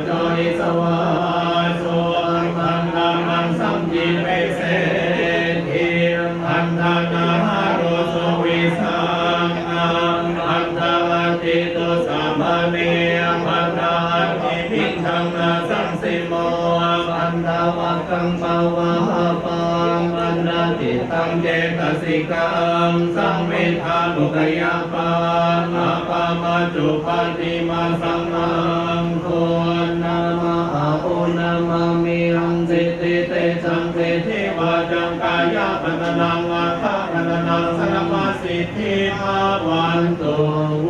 จอยสวาสวพังนามังสัมยิเวเสทิอันทานาหาโรสวิสังอันทาติตุสัมมาเนปันทาติพิทังนาสังสิโมอันทาวะกังปาวะปังอันนาติตังเจตสิกังสังเวทานุกยาปังอาปามาจุปฏิมาสังฆังโคนามาโอนามามิหังสิติเตจังเตเทวาจังกายะปนนังอาคาปนนังสรรพสิทธิภาวันตุโว